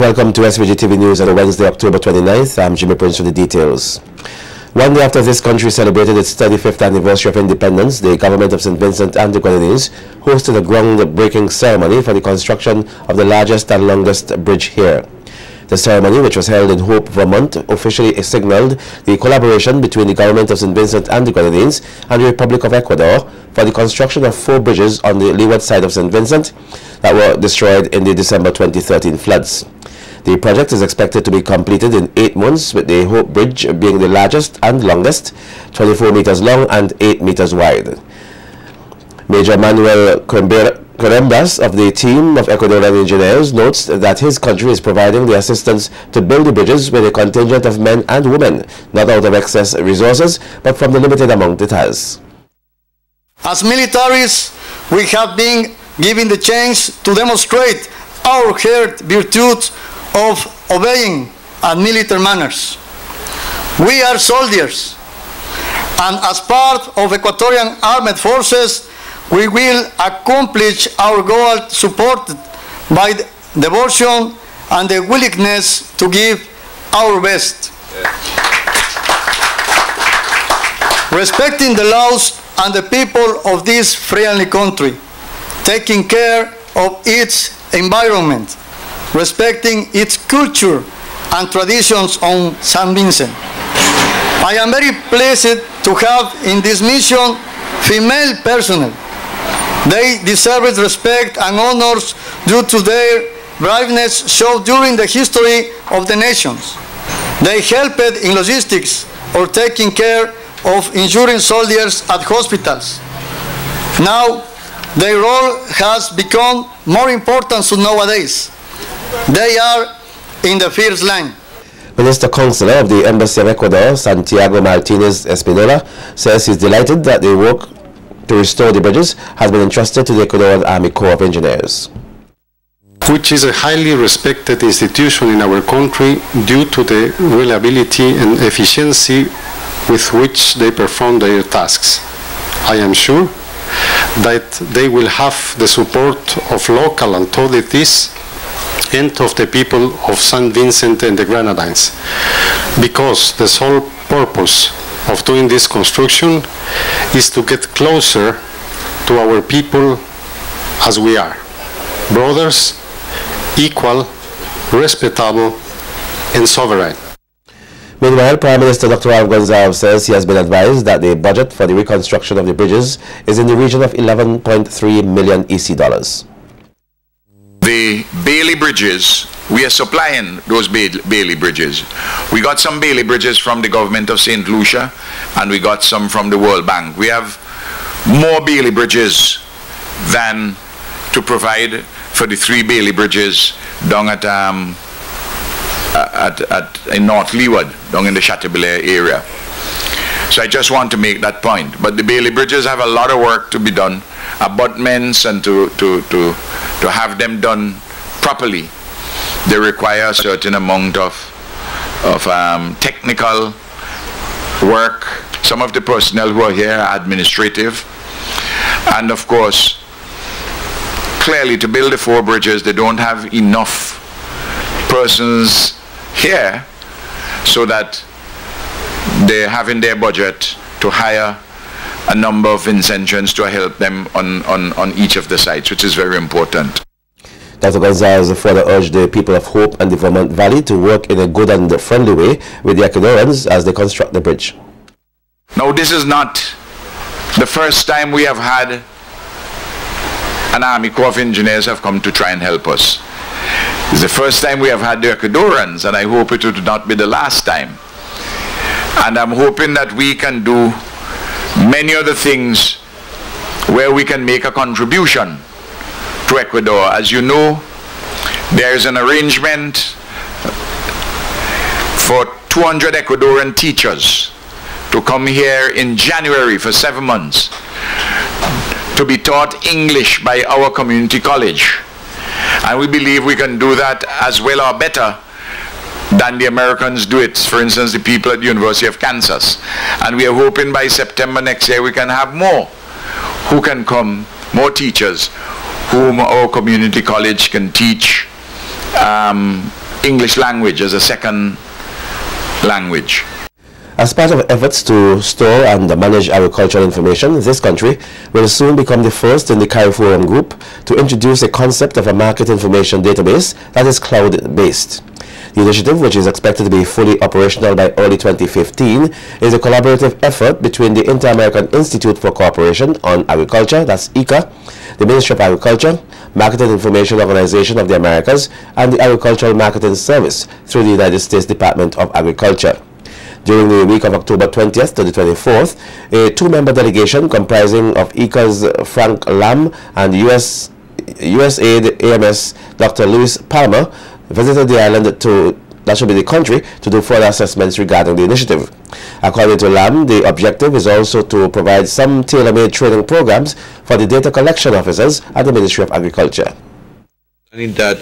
Welcome to SVG-TV News on Wednesday, October 29th. I'm Jimmy Prince for the details. One day after this country celebrated its 35th anniversary of independence, the government of St. Vincent and the Grenadines hosted a groundbreaking ceremony for the construction of the largest and longest bridge here. The ceremony, which was held in Hope, Vermont, officially signaled the collaboration between the government of St. Vincent and the Grenadines and the Republic of Ecuador for the construction of 4 bridges on the leeward side of St. Vincent that were destroyed in the December 2013 floods. The project is expected to be completed in 8 months, with the Hope Bridge being the largest and longest, 24 meters long and 8 meters wide. Major Manuel Corembas of the team of Ecuadorian engineers notes that his country is providing the assistance to build the bridges with a contingent of men and women, not out of excess resources, but from the limited amount it has. As militaries, we have been given the chance to demonstrate our shared virtues of obeying and military manners. We are soldiers, and as part of Ecuadorian Armed Forces, we will accomplish our goal supported by the devotion and the willingness to give our best. Respecting the laws and the people of this friendly country, taking care of its environment, respecting its culture and traditions on St. Vincent. I am very pleased to have in this mission female personnel. They deserve respect and honors due to their braveness shown during the history of the nations. They helped in logistics or taking care of injured soldiers at hospitals. Now, their role has become more important nowadays. They are in the first line. Minister Counselor of the Embassy of Ecuador, Santiago Martinez Espinola, says he's delighted that the work to restore the bridges has been entrusted to the Ecuadorian Army Corps of Engineers, which is a highly respected institution in our country due to the reliability and efficiency with which they perform their tasks. I am sure that they will have the support of local authorities and of the people of St. Vincent and the Grenadines, because the sole purpose of doing this construction is to get closer to our people as we are, brothers, equal, respectable, and sovereign. Meanwhile, Prime Minister Dr. Gonzalez says he has been advised that the budget for the reconstruction of the bridges is in the region of 11.3 million EC dollars. The Bailey bridges, we are supplying those Bailey bridges. We got some Bailey bridges from the government of St. Lucia, and we got some from the World Bank. We have more Bailey bridges than to provide for the 3 Bailey bridges down in North Leeward, down in the Chateaubriand area. So I just want to make that point. But the Bailey bridges have a lot of work to be done, abutments, and to have them done properly. They require a certain amount of technical work. Some of the personnel who are here are administrative. And of course, clearly to build the 4 bridges, they don't have enough persons here so that they have in their budget to hire a number of Vincentians to help them on each of the sites, which is very important. Dr. Gonzalez further urged the people of Hope and the Vermont Valley to work in a good and friendly way with the Ecuadorians as they construct the bridge. Now, this is not the first time we have had an Army Corps of Engineers have come to try and help us. It's the first time we have had the Ecuadorians, and I hope it will not be the last time. And I'm hoping that we can do many other things where we can make a contribution to Ecuador. As you know, there is an arrangement for 200 Ecuadorian teachers to come here in January for 7 months to be taught English by our community college. And we believe we can do that as well or better than the Americans do it, for instance, the people at the University of Kansas. And we are hoping by September next year we can have more who can come, more teachers whom our community college can teach English language as a second language. As part of efforts to store and manage agricultural information, this country will soon become the first in the CARIFORUM group to introduce a concept of a market information database that is cloud-based. The initiative, which is expected to be fully operational by early 2015, is a collaborative effort between the Inter-American Institute for Cooperation on Agriculture, that's ICA, the Ministry of Agriculture, Marketing Information Organization of the Americas, and the Agricultural Marketing Service through the United States Department of Agriculture. During the week of October 20th to the 24th, a two-member delegation comprising of ICA's Frank Lam and USAID AMS Dr. Louis Palmer visited the island that should be the country, to do further assessments regarding the initiative. According to Lam, the objective is also to provide some tailor-made training programs for the data collection officers at the Ministry of Agriculture. I think that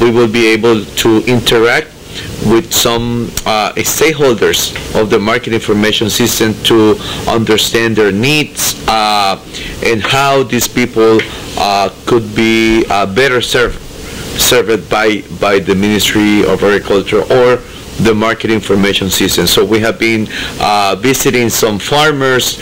we will be able to interact with some stakeholders of the market information system to understand their needs and how these people could be better served by the Ministry of Agriculture or the market information system. So we have been visiting some farmers,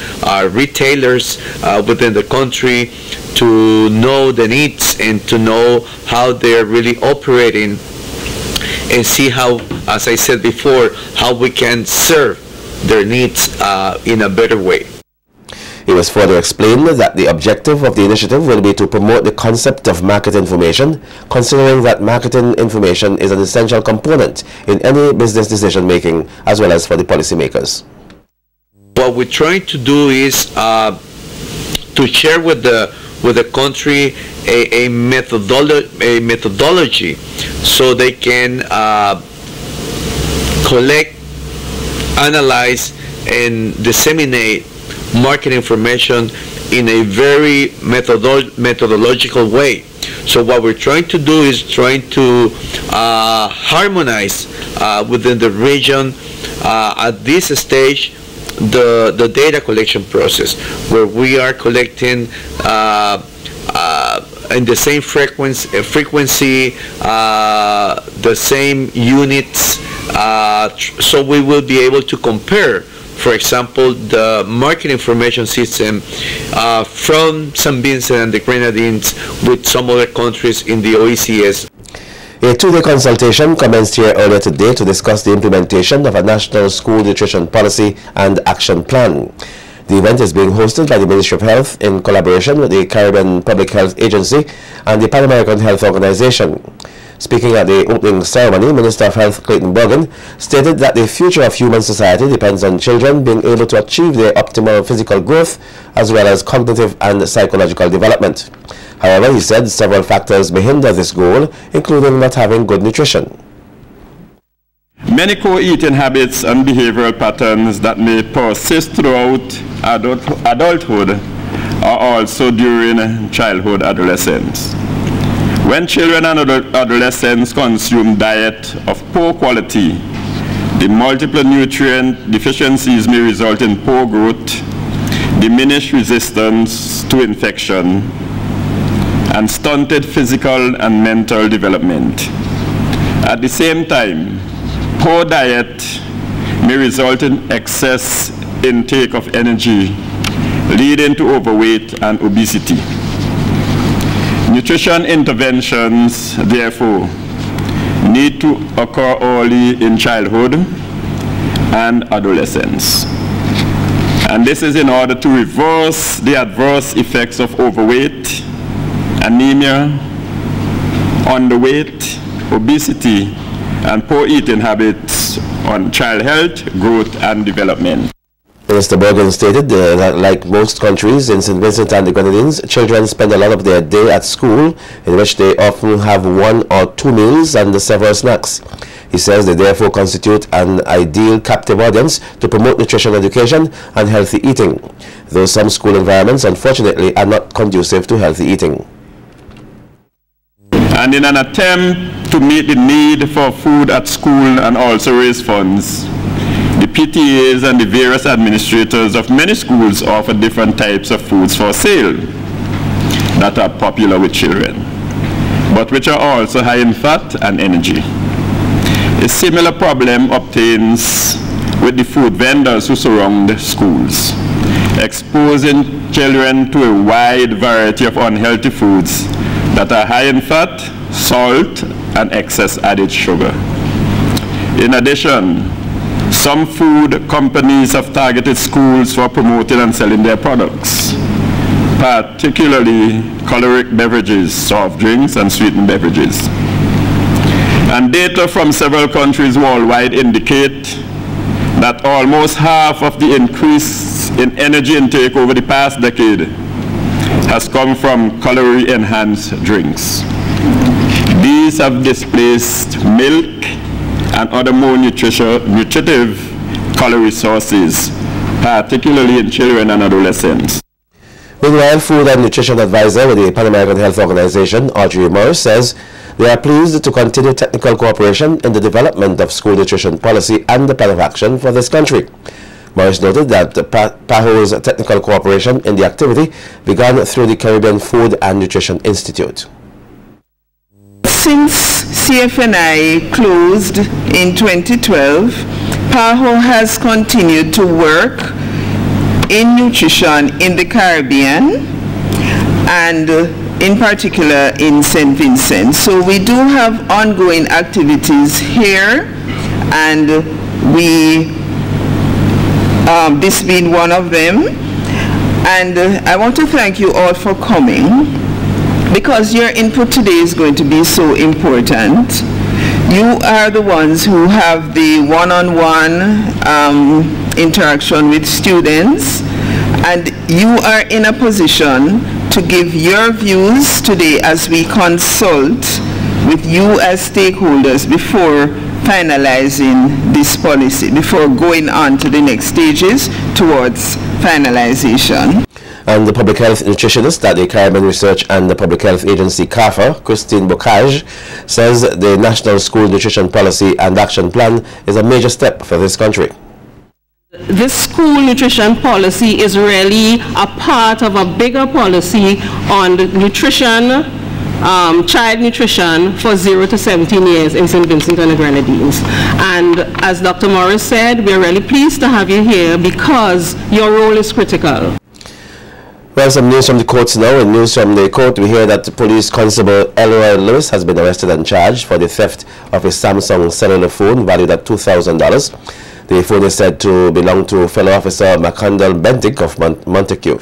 retailers within the country to know the needs and to know how they're really operating, and see how, as I said before, how we can serve their needs in a better way. It was further explained that the objective of the initiative will be to promote the concept of market information, considering that marketing information is an essential component in any business decision-making as well as for the policymakers. What we're trying to do is to share with the country a methodology so they can collect, analyze, and disseminate market information in a very methodological way. So what we're trying to do is trying to harmonize within the region at this stage the data collection process, where we are collecting in the same frequency, the same units, so we will be able to compare, for example, the market information system from St. Vincent and the Grenadines with some other countries in the OECS. A two-day consultation commenced here earlier today to discuss the implementation of a national school nutrition policy and action plan. The event is being hosted by the Ministry of Health in collaboration with the Caribbean Public Health Agency and the Pan American Health Organization. Speaking at the opening ceremony, Minister of Health Clayton Bogan stated that the future of human society depends on children being able to achieve their optimal physical growth as well as cognitive and psychological development. However, he said several factors may hinder this goal, including not having good nutrition. Many co-eating habits and behavioral patterns that may persist throughout adulthood are also during childhood adolescence. When children and adolescents consume diet of poor quality, the multiple nutrient deficiencies may result in poor growth, diminished resistance to infection, and stunted physical and mental development. At the same time, poor diet may result in excess intake of energy, leading to overweight and obesity. Nutrition interventions, therefore, need to occur early in childhood and adolescence. And this is in order to reverse the adverse effects of overweight, anemia, underweight, obesity, and poor eating habits on child health, growth, and development. Minister Bogan stated that like most countries in St. Vincent and the Grenadines, children spend a lot of their day at school, in which they often have 1 or 2 meals and several snacks. He says they therefore constitute an ideal captive audience to promote nutrition education and healthy eating, though some school environments unfortunately are not conducive to healthy eating. And in an attempt to meet the need for food at school and also raise funds, the PTAs and the various administrators of many schools offer different types of foods for sale that are popular with children. but which are also high in fat and energy. A similar problem obtains with the food vendors who surround schools, exposing children to a wide variety of unhealthy foods that are high in fat, salt, and excess added sugar. In addition, some food companies have targeted schools for promoting and selling their products, particularly caloric beverages, soft drinks, and sweetened beverages. And data from several countries worldwide indicate that almost half of the increase in energy intake over the past decade has come from calorie-enhanced drinks. These have displaced milk and other more nutritive calorie sources, particularly in children and adolescents. Meanwhile, Food and Nutrition Advisor with the Pan American Health Organization, Audrey says they are pleased to continue technical cooperation in the development of school nutrition policy and the plan of action for this country. Morris noted that PAHO's technical cooperation in the activity began through the Caribbean Food and Nutrition Institute. Since CFNI closed in 2012, PAHO has continued to work in nutrition in the Caribbean and in particular in St. Vincent. So we do have ongoing activities here, and this being one of them. And I want to thank you all for coming, because your input today is going to be so important. You are the ones who have the one-on-one interaction with students, and you are in a position to give your views today as we consult with you as stakeholders before finalizing this policy, before going on to the next stages towards finalization. And the public health nutritionist at the Caribbean Research and the Public Health Agency, CARPHA, Bocage, says the National School Nutrition Policy and Action Plan is a major step for this country. This school nutrition policy is really a part of a bigger policy on nutrition, child nutrition for 0 to 17 years in St. Vincent and the Grenadines. And as Dr. Morris said, we're really pleased to have you here because your role is critical. Well, some news from the courts now. In news from the court, we hear that Police Constable Elroy Lewis has been arrested and charged for the theft of a Samsung cellular phone valued at $2,000. The phone is said to belong to fellow officer McCandle Bentic of Montague.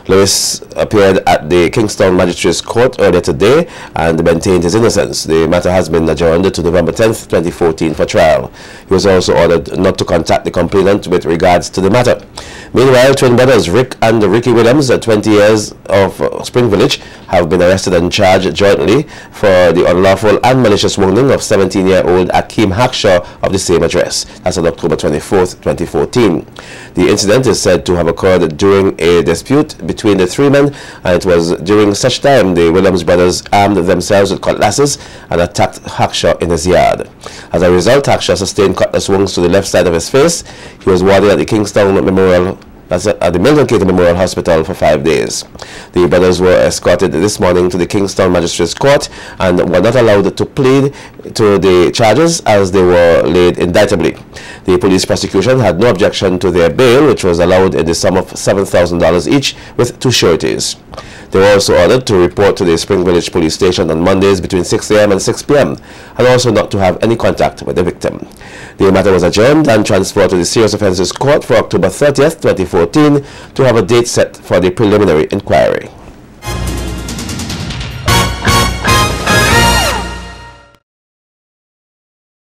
Lewis appeared at the Kingston Magistrates Court earlier today and maintained his innocence. The matter has been adjourned to November 10th, 2014 for trial. He was also ordered not to contact the complainant with regards to the matter. Meanwhile, twin brothers Rick and Ricky Williams, 20 years of Spring Village, have been arrested and charged jointly for the unlawful and malicious wounding of 17-year-old Akeem Hackshaw of the same address. That's on October 24th, 2014. The incident is said to have occurred during a dispute between the three men, and it was during such time the Williams brothers armed themselves with cutlasses and attacked Hackshaw in his yard. As a result, Hackshaw sustained cutlass wounds to the left side of his face. He was warded at the Kingston Memorial at the Milton Keynes Memorial Hospital for 5 days. The brothers were escorted this morning to the Kingston Magistrates Court and were not allowed to plead to the charges as they were laid indictably. The police prosecution had no objection to their bail, which was allowed in the sum of $7,000 each with 2 sureties. They were also ordered to report to the Spring Village Police Station on Mondays between 6 a.m. and 6 p.m. and also not to have any contact with the victim. The matter was adjourned and transferred to the Serious Offences Court for October 30th, 2014 to have a date set for the preliminary inquiry.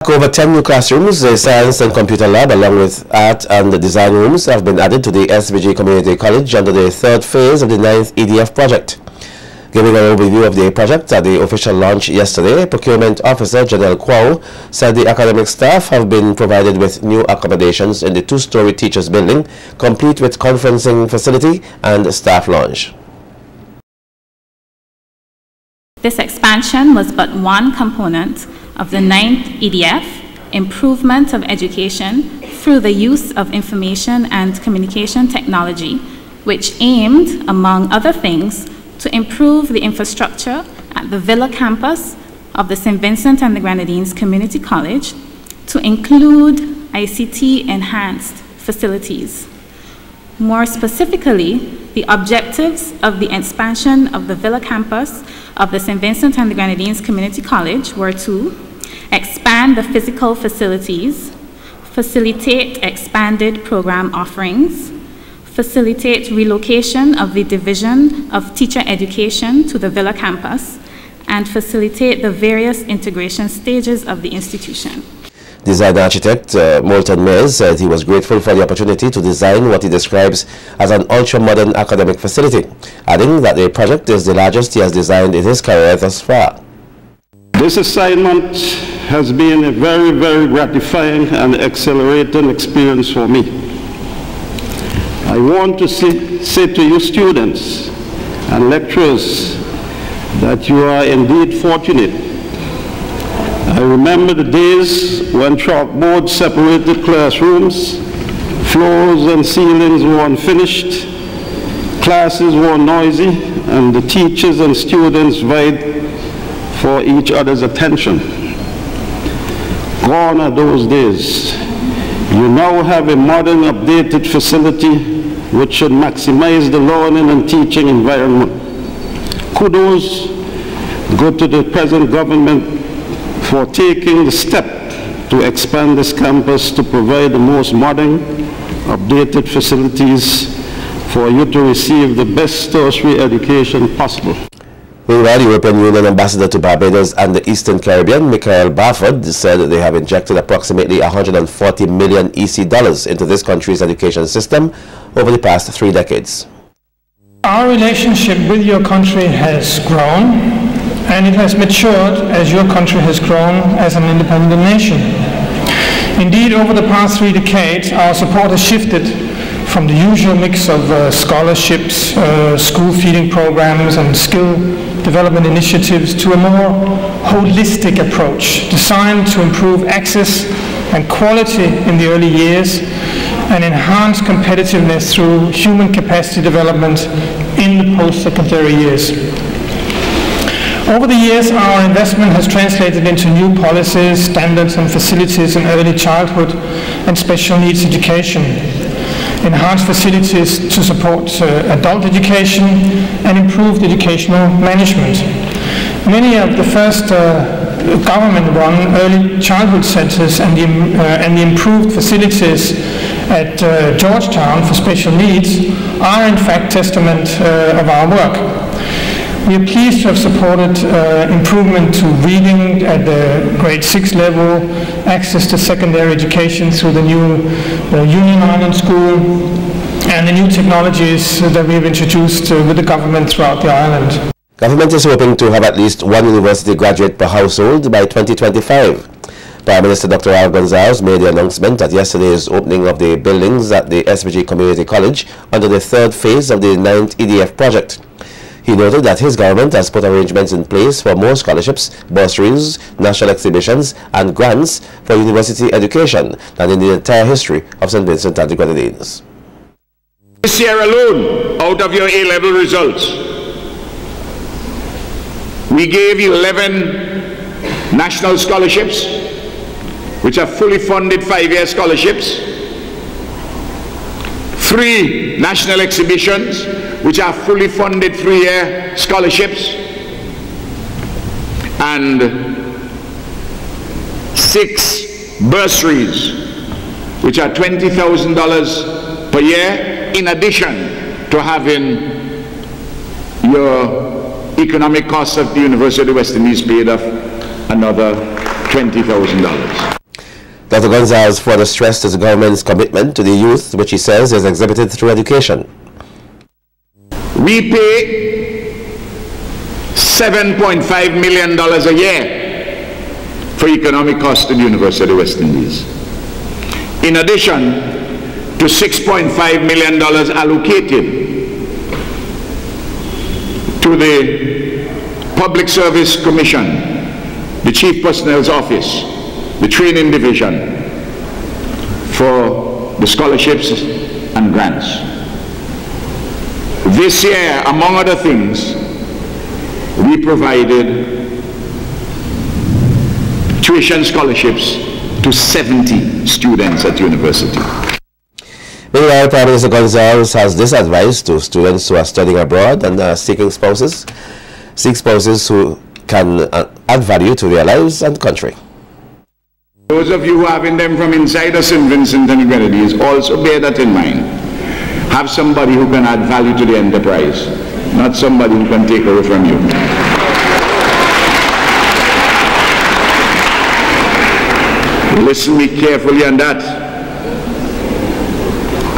Over 10 new classrooms, a science and computer lab along with art and design rooms have been added to the SVG Community College under the 3rd phase of the 9th EDF project. Giving an overview of the project at the official launch yesterday, Procurement Officer Janelle Kwao said the academic staff have been provided with new accommodations in the 2-story teachers building, complete with conferencing facility and staff lounge. This expansion was but one component of the 9th EDF, improvement of education through the use of information and communication technology, which aimed, among other things, to improve the infrastructure at the Villa campus of the St. Vincent and the Grenadines Community College to include ICT-enhanced facilities. More specifically, the objectives of the expansion of the Villa campus of the St. Vincent and the Grenadines Community College were to expand the physical facilities, facilitate expanded program offerings, facilitate relocation of the Division of Teacher Education to the Villa campus, and facilitate the various integration stages of the institution. Design architect Moulton said he was grateful for the opportunity to design what he describes as an ultra-modern academic facility, adding that the project is the largest he has designed in his career thus far. This assignment has been a very, very gratifying and accelerating experience for me. I want to say to you students and lecturers that you are indeed fortunate. I remember the days when chalkboards separated classrooms, floors and ceilings were unfinished, classes were noisy, and the teachers and students vied for each other's attention. Gone are those days. You now have a modern, updated facility which should maximize the learning and teaching environment. Kudos go to the present government for taking the step to expand this campus to provide the most modern, updated facilities for you to receive the best tertiary education possible. Meanwhile, European Union Ambassador to Barbados and the Eastern Caribbean, Miguel said that they have injected approximately 140 million EC dollars into this country's education system over the past 3 decades. Our relationship with your country has grown, and it has matured as your country has grown as an independent nation. Indeed, over the past 3 decades, our support has shifted from the usual mix of scholarships, school feeding programs, and skill development initiatives to a more holistic approach designed to improve access and quality in the early years and enhance competitiveness through human capacity development in the post-secondary years. Over the years, our investment has translated into new policies, standards, and facilities in early childhood and special needs education, enhanced facilities to support adult education, and improved educational management. Many of the first government-run early childhood centers and the improved facilities at Georgetown for special needs are in fact testament of our work. We are pleased to have supported improvement to reading at the grade 6 level, access to secondary education through the new Union Island School, and the new technologies that we have introduced with the government throughout the island. Government is hoping to have at least 1 university graduate per household by 2025. Prime Minister Dr. Al Gonzalez made the announcement at yesterday's opening of the buildings at the SVG Community College under the 3rd phase of the 9th EDF project. He noted that his government has put arrangements in place for more scholarships, bursaries, national exhibitions, and grants for university education than in the entire history of St. Vincent and the Grenadines. This year alone, out of your A-level results, we gave you 11 national scholarships, which are fully funded 5-year scholarships, 3 national exhibitions, which are fully funded 3-year scholarships, and 6 bursaries, which are $20,000 per year, in addition to having your economic costs of the University of West Indies paid off another $20,000. Dr. Gonzalez further stressed his government's commitment to the youth, which he says is exhibited through education. We pay $7.5 million a year for economic costs to the University of West Indies, in addition to $6.5 million allocated to the Public Service Commission, the Chief Personnel's Office, the Training Division, for the scholarships and grants. This year, among other things, we provided tuition scholarships to 70 students at university. Meanwhile, Prime Minister Gonzalez has this advice to students who are studying abroad and seeking spouses. Seek spouses who can add value to their lives and country. Those of you who are having them from inside of St. Vincent and the Grenadines, also bear that in mind. Have somebody who can add value to the enterprise, not somebody who can take away from you. Listen me carefully on that,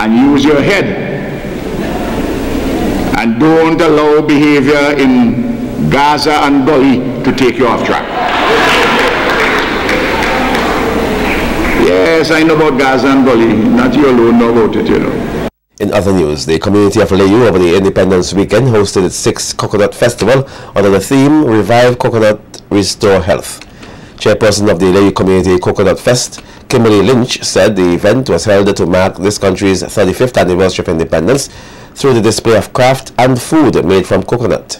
and use your head, and don't allow behavior in Gaza and Gully to take you off track. Yes, I know about Gaza and Gully, not you alone know about it, you know. In other news, the community of Layou over the Independence Weekend hosted its 6th Coconut Festival under the theme Revive Coconut, Restore Health. Chairperson of the Layou Community Coconut Fest, Kimberly Lynch, said the event was held to mark this country's 35th anniversary of independence through the display of craft and food made from coconut.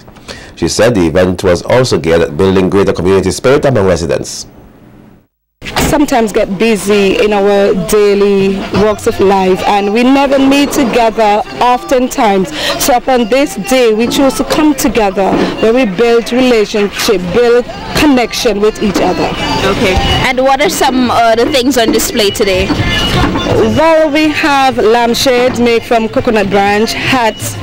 She said the event was also geared at building greater community spirit among residents. Sometimes get busy in our daily walks of life and we never meet together oftentimes. So upon this day we choose to come together where we build relationship, build connection with each other. Okay. And what are some other things on display today? Well, we have lampshades made from coconut branch, hats,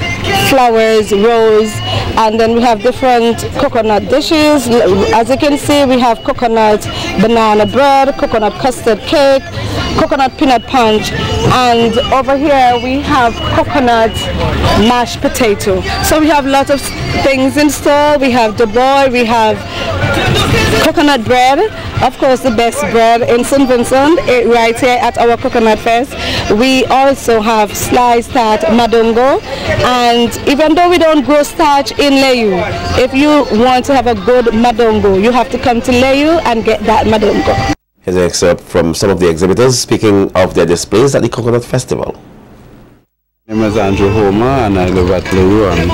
flowers, rose, and then we have different coconut dishes. As you can see, we have coconut banana bread, coconut custard cake, coconut peanut punch, and over here we have coconut mashed potato. So we have lots of things in store. We have the boy, we have coconut bread, of course the best bread in St. Vincent, right here at our Coconut Fest. We also have sliced tart madongo, and even though we don't grow starch in Layou, if you want to have a good madongo, you have to come to Layou and get that madongo. Here's an excerpt from some of the exhibitors speaking of their displays at the Coconut Festival. My name is Andrew Homer and I live at Layou and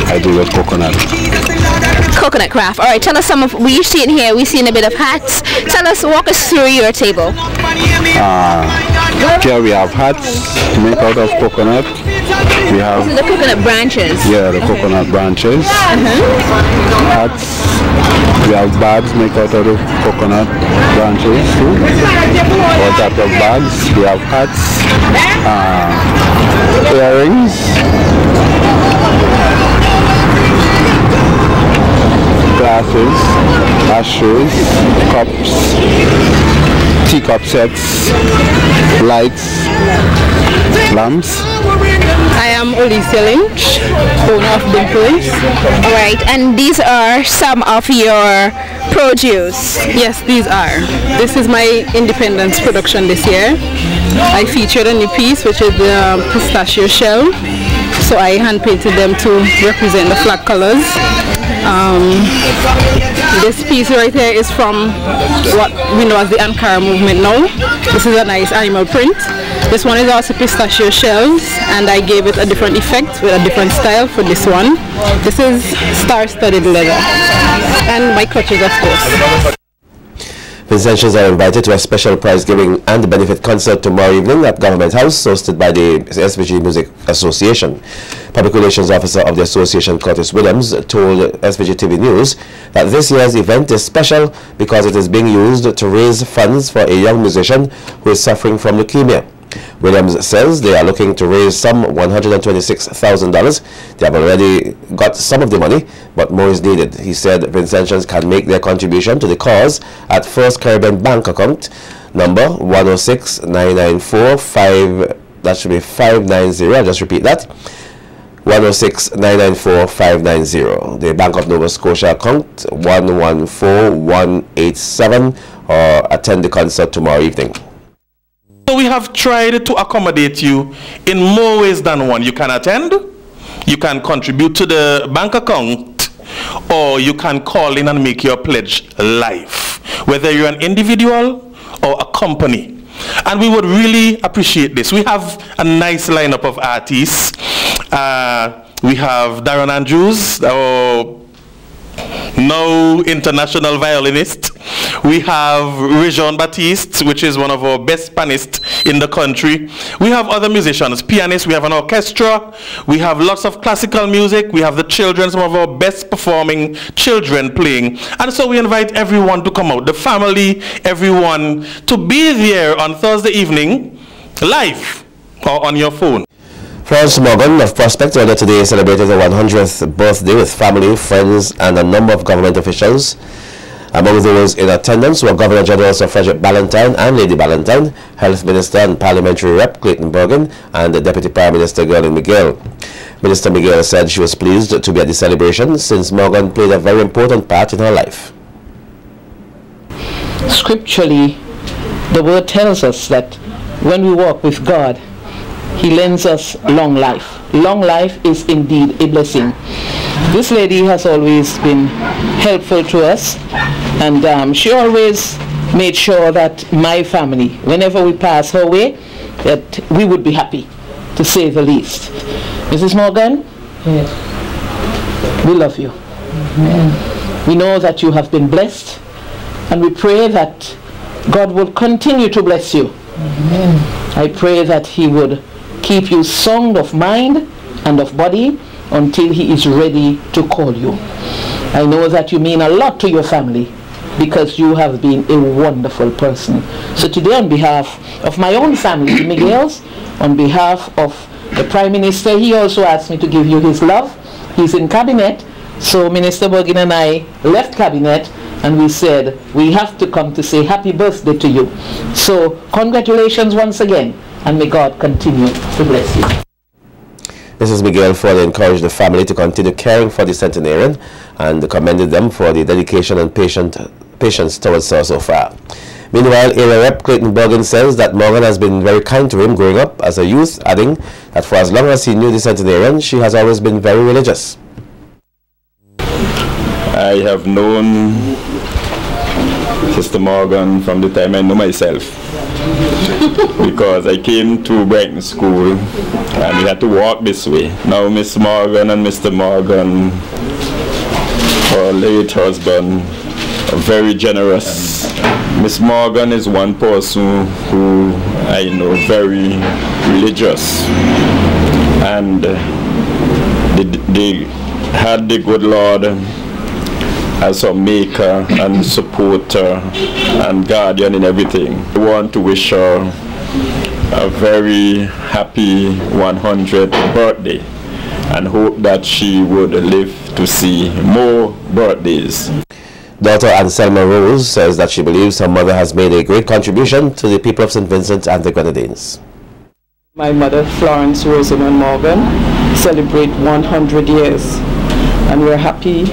I do with coconut. Coconut craft. All right, tell us some of, we see in here, we see in a bit of hats. Tell us, walk us through your table. Here we have hats made out of coconut. We have the coconut branches. Yeah, the coconut branches. Hats. We have bags made out of the coconut branches too. All types of bags. We have hats, earrings, glasses, ashtrays, cups, teacup sets, lights, lamps. I am Alicia Lynch, owner of Dimples. Alright, and these are some of your produce? Yes, these are. This is my independence production this year. I featured a new piece which is the pistachio shell. So I hand painted them to represent the flag colors. This piece right here is from what we know as the Ankara movement now. This is a nice animal print. This one is also pistachio shells, and I gave it a different effect with a different style for this one. This is star-studded leather, and my clutches, of course. Vincentians are invited to a special prize giving and benefit concert tomorrow evening at Government House, hosted by the SVG Music Association. Public Relations Officer of the Association, Curtis Williams, told SVG-TV News that this year's event is special because it is being used to raise funds for a young musician who is suffering from leukemia. Williams says they are looking to raise some $126,000. They have already got some of the money, but more is needed. He said Vincentians can make their contribution to the cause at First Caribbean Bank account number 106-994-5, that should be 590, I'll just repeat that, 106-994-590. The Bank of Nova Scotia account 114187, or attend the concert tomorrow evening. So we have tried to accommodate you in more ways than one. You can attend, you can contribute to the bank account, or you can call in and make your pledge live, whether you're an individual or a company. And we would really appreciate this. We have a nice lineup of artists. We have Darren Andrews, our now international violinist. We have Réjean Baptiste, which is one of our best pianists in the country. We have other musicians, pianists, we have an orchestra, we have lots of classical music, we have the children, some of our best performing children playing. And so we invite everyone to come out, the family, everyone, to be there on Thursday evening, live or on your phone. Florence Morgan of Prospect earlier today celebrated her 100th birthday with family, friends, and a number of government officials. Among those in attendance were Governor General Sir Frederick Ballantyne and Lady Ballantyne, Health Minister and Parliamentary Rep Clayton Bergen, and the Deputy Prime Minister Girlyn Miguel. Minister Miguel said she was pleased to be at the celebration since Morgan played a very important part in her life. Scripturally, the word tells us that when we walk with God, He lends us long life. Long life is indeed a blessing. This lady has always been helpful to us, and she always made sure that my family, whenever we pass her way, that we would be happy, to say the least. Mrs. Morgan, yes, we love you. Amen. We know that you have been blessed, and we pray that God will continue to bless you. Amen. I pray that He would keep you sound of mind and of body until He is ready to call you. I know that you mean a lot to your family because you have been a wonderful person. So today, on behalf of my own family, the Miguels, on behalf of the Prime Minister, he also asked me to give you his love. He's in cabinet, so Minister Bergen and I left cabinet and we said we have to come to say happy birthday to you. So congratulations once again, and may God continue to bless you. Mrs. Miguel further encouraged the family to continue caring for the centenarian and commended them for the dedication and patience towards her so far. Meanwhile, Area Rep Clayton Bergen says that Morgan has been very kind to him growing up as a youth, adding that for as long as he knew the centenarian, she has always been very religious. I have known Sister Morgan from the time I know myself, because I came to Brighton School and we had to walk this way. Now Miss Morgan and Mr. Morgan, her late husband, are very generous. Miss Morgan is one person who I know very religious, and they had the good Lord as a maker and supporter and guardian in everything. I want to wish her a very happy 100th birthday and hope that she would live to see more birthdays. Daughter Anselma Rose says that she believes her mother has made a great contribution to the people of St. Vincent and the Grenadines. My mother, Florence Rosamond Morgan, celebrate 100 years, and we're happy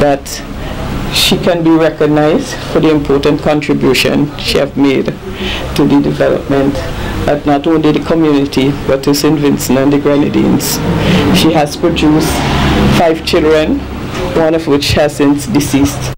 that she can be recognized for the important contribution she has made to the development of not only the community but to St. Vincent and the Grenadines. She has produced 5 children, one of which has since deceased.